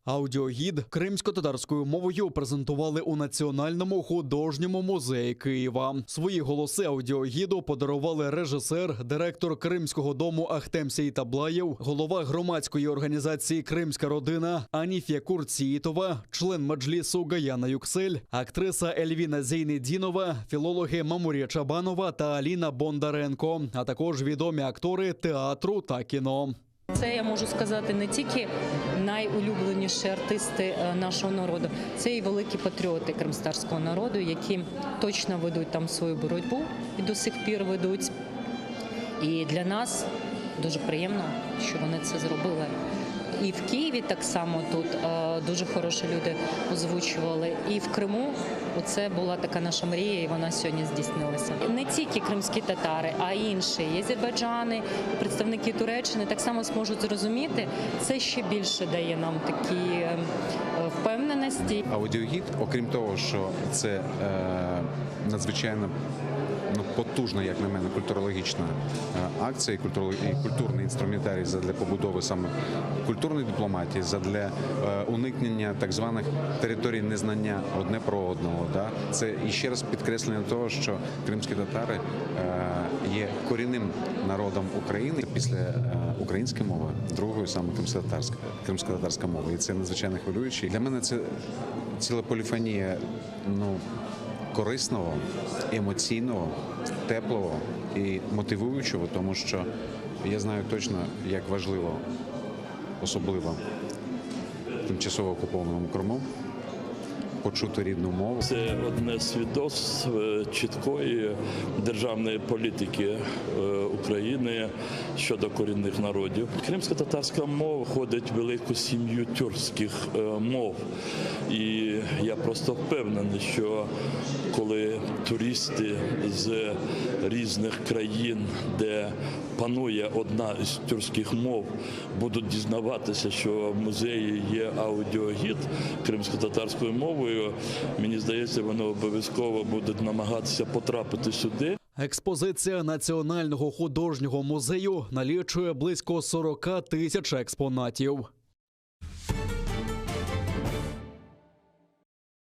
Аудіогід кримсько-татарською мовою презентували у Національному художньому музеї Києва. Свої голоси аудіогіду подарували режисер, директор Кримського дому Ахтем Сейтаблаєв, голова громадської організації «Кримська родина» Аніф'я Курціїтова, член меджлісу Гаяна Юксель, актриса Ельвіна Зейнедінова, філологи Мамурія Чабанова та Аліна Бондаренко, а також відомі актори театру та кіно. Це, я можу сказати, не тільки найулюбленіші артисти нашого народу, це і великі патріоти кримськотатарського народу, які точно ведуть там свою боротьбу і до сих пір ведуть. І для нас дуже приємно, що вони це зробили. І в Києві так само тут дуже хороші люди озвучували. І в Криму це була така наша мрія, і вона сьогодні здійснилася. Не тільки кримські татари, а й інші. І азербайджани, і представники Туреччини так само зможуть зрозуміти. Це ще більше дає нам такі впевненості. Аудіогід, окрім того, що це надзвичайно потужна, як на мене, культурологічна акція і культурний інструментарій для побудови саме культурної дипломатії, для уникнення так званих територій незнання одне про одного. Це іще раз підкреслення того, що кримські татари є корінним народом України. Після української мови другою саме кримськотатарська мова. І це надзвичайно хвилююче. Для мене це ціла поліфонія корисного, емоційного, теплого і мотивуючого, тому що я знаю точно, як важливо, особливо в тимчасово окупованому Криму, почути рідну мову. Це одне з свідоцтв чіткої державної політики України щодо корінних народів. Кримсько-татарська мова входить в велику сім'ю тюркських мов. І я просто впевнений, що коли туристи з різних країн, де панує одна із тюркських мов, будуть дізнаватися, що в музеї є аудіогід кримсько-татарською мовою, мені здається, вони обов'язково будуть намагатися потрапити сюди. Експозиція Національного художнього музею налічує близько 40 тисяч експонатів.